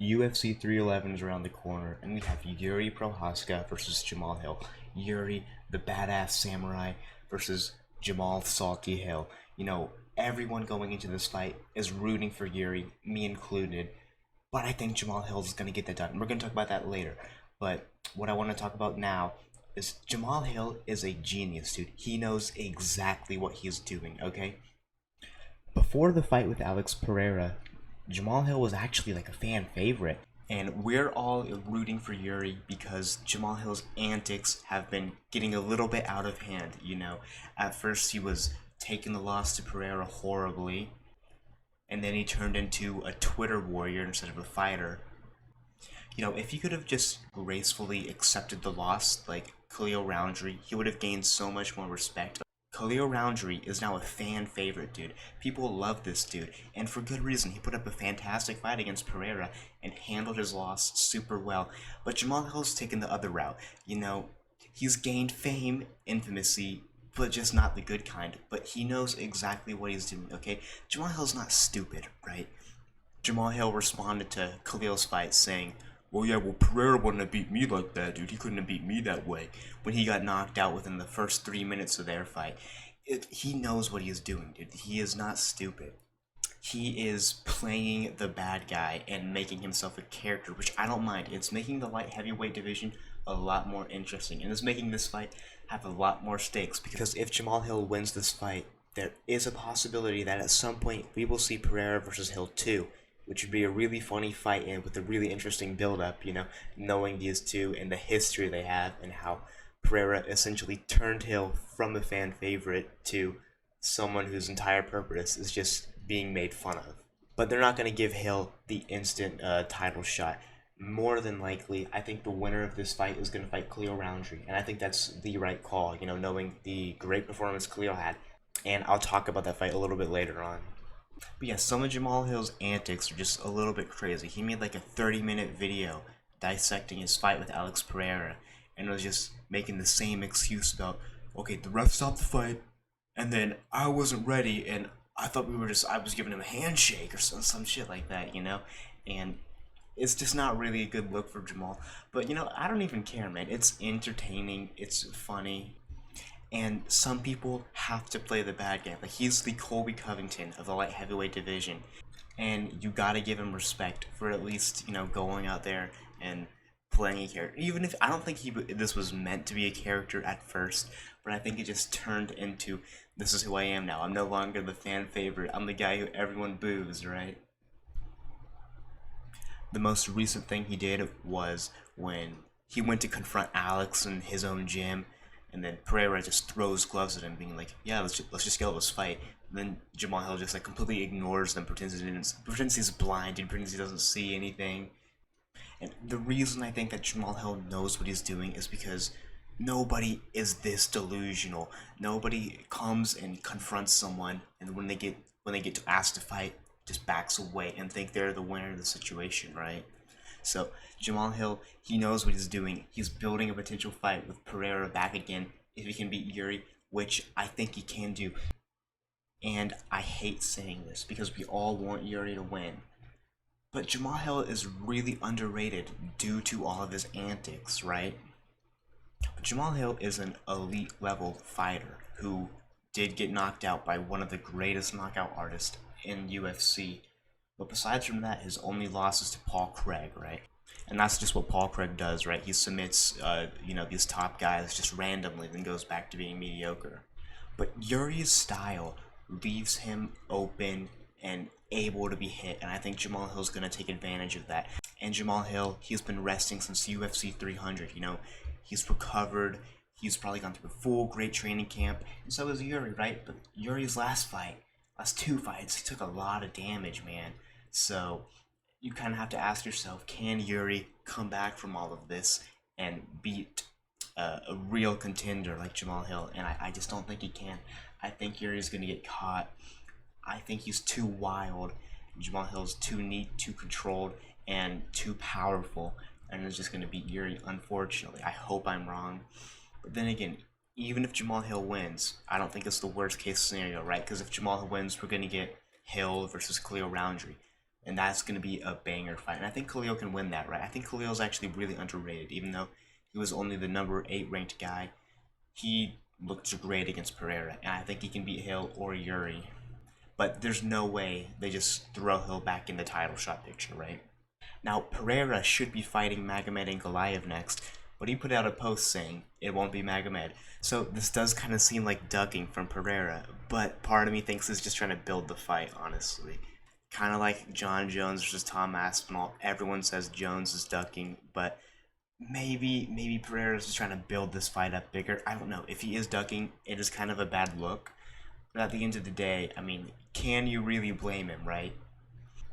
UFC 311 is around the corner, and we have Jiri Prochazka versus Jamal Hill. Yuri, the badass samurai, versus Jamal Salty Hill. Everyone going into this fight is rooting for Yuri, me included. But I think Jamal Hill is going to get that done. We're going to talk about that later. But what I want to talk about now is Jamal Hill is a genius, dude. He knows exactly what he's doing, okay? Before the fight with Alex Pereira, Jamal Hill was actually like a fan favorite. And we're all rooting for Yuri because Jamal Hill's antics have been getting a little bit out of hand. At first he was taking the loss to Pereira horribly, and then he turned into a Twitter warrior instead of a fighter. If he could have just gracefully accepted the loss like Khalil Roundtree, he would have gained so much more respect. Khalil Roundtree is now a fan favorite, dude. People love this dude, and for good reason. He put up a fantastic fight against Pereira and handled his loss super well. But Jamal Hill's taken the other route. He's gained fame, infamousy, but just not the good kind. But he knows exactly what he's doing, okay? Jamal Hill's not stupid, right? Jamal Hill responded to Khalil's fight saying, well, yeah, Pereira wouldn't have beat me like that, dude. He couldn't have beat me that way. When he got knocked out within the first 3 minutes of their fight. He knows what he is doing, dude. He is not stupid. He is playing the bad guy and making himself a character, which I don't mind. It's making the light heavyweight division a lot more interesting. And it's making this fight have a lot more stakes. Because if Jamal Hill wins this fight, there is a possibility that at some point we will see Pereira versus Hill 2. Which would be a really funny fight and with a really interesting build-up, knowing these two and the history they have and how Pereira essentially turned Hill from a fan favorite to someone whose entire purpose is just being made fun of. But they're not going to give Hill the instant title shot. More than likely, I think the winner of this fight is going to fight Khalil Roundtree, and I think that's the right call, knowing the great performance Khalil had. And I'll talk about that fight a little bit later on. But yeah, some of Jamal Hill's antics are just a little bit crazy. He made like a 30-minute video dissecting his fight with Alex Pereira, and was just making the same excuse about, okay, the ref stopped the fight, and then I wasn't ready, and I was giving him a handshake or some shit like that, and it's just not really a good look for Jamal. But I don't even care, man. It's entertaining, it's funny, and some people have to play the bad guy. Like, he's the Colby Covington of the light heavyweight division. And you gotta give him respect for at least, going out there and playing a character. Even if, I don't think this was meant to be a character at first, but I think it just turned into, this is who I am now. I'm no longer the fan favorite. I'm the guy who everyone boos, right? The most recent thing he did was when he went to confront Alex in his own gym, and then Pereira just throws gloves at him, being like, yeah, let's just go, let's fight. And then Jamal Hill just like completely ignores them, pretends he's blind and pretends he doesn't see anything. And the reason I think that Jamal Hill knows what he's doing is because nobody is this delusional. Nobody comes and confronts someone, and when they get to ask to fight, just backs away and think they're the winner of the situation, right? So Jamal Hill, he knows what he's doing. He's building a potential fight with Pereira back again if he can beat Yuri, which I think he can do. And I hate saying this because we all want Yuri to win. But Jamal Hill is really underrated due to all of his antics, right? But Jamal Hill is an elite level fighter who did get knocked out by one of the greatest knockout artists in UFC. But besides from that, his only loss is to Paul Craig, right? And that's just what Paul Craig does, right? He submits, these top guys just randomly, then goes back to being mediocre. But Yuri's style leaves him open and able to be hit, and I think Jamal Hill's going to take advantage of that. And Jamal Hill, he's been resting since UFC 300, He's recovered, he's probably gone through a full great training camp, and so is Yuri, right? But Yuri's last two fights, he took a lot of damage, man. So you kind of have to ask yourself, can Yuri come back from all of this and beat a real contender like Jamal Hill? And I just don't think he can. I think Yuri's going to get caught. I think he's too wild. Jamal Hill's too neat, too controlled, and too powerful. And is just going to beat Yuri, unfortunately. I hope I'm wrong. But then again, even if Jamal Hill wins, I don't think it's the worst case scenario, right? Because if Jamal Hill wins, we're going to get Hill versus Khalil Roundtree. and that's going to be a banger fight. And I think Khalil can win that, right? I think Khalil's actually really underrated, even though he was only the number 8 ranked guy. He looked great against Pereira, and I think he can beat Hill or Yuri. But there's no way they just throw Hill back in the title shot picture, right? Now, Pereira should be fighting Magomed Ankalaev next, but he put out a post saying it won't be Magomed. So this does kind of seem like ducking from Pereira, but part of me thinks he's just trying to build the fight, honestly. Kind of like John Jones versus Tom Aspinall. Everyone says Jones is ducking, but maybe Pereira's just trying to build this fight up bigger. I don't know. If he is ducking, it is kind of a bad look. But at the end of the day, I mean, can you really blame him, right?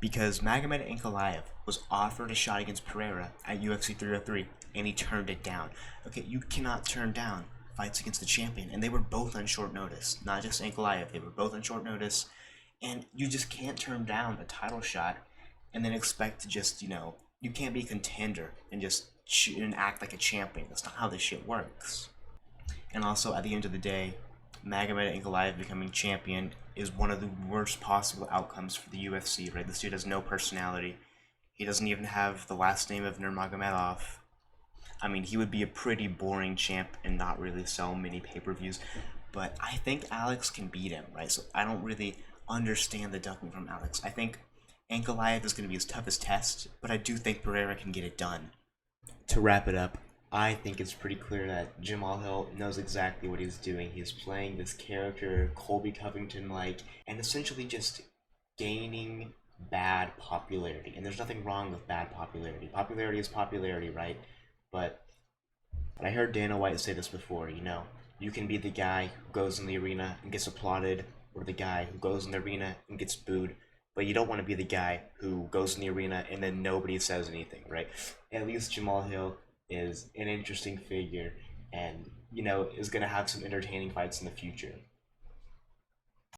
Because Magomed Ankalaev was offered a shot against Pereira at UFC 303 and he turned it down. Okay, you cannot turn down fights against the champion, and they were both on short notice. Not just Ankalaev, they were both on short notice, and you just can't turn down a title shot and then expect to just, you can't be a contender and just shoot and act like a champion. That's not how this shit works. And also, at the end of the day, Magomed Ankalaev becoming champion is one of the worst possible outcomes for the UFC, right? This dude has no personality. He doesn't even have the last name of Nurmagomedov. I mean, he would be a pretty boring champ and not really sell many pay-per-views. But I think Alex can beat him, right? So I don't really understand the ducking from Alex. I think Ankalaev is going to be his toughest test, but I do think Pereira can get it done. To wrap it up, I think it's pretty clear that Jamal Hill knows exactly what he's doing. He's playing this character, Colby Covington like, and essentially just gaining bad popularity. And there's nothing wrong with bad popularity. Popularity is popularity, right? But I heard Dana White say this before, you can be the guy who goes in the arena and gets applauded, or the guy who goes in the arena and gets booed, but you don't want to be the guy who goes in the arena and then nobody says anything, right? At least Jamal Hill is an interesting figure and, is going to have some entertaining fights in the future.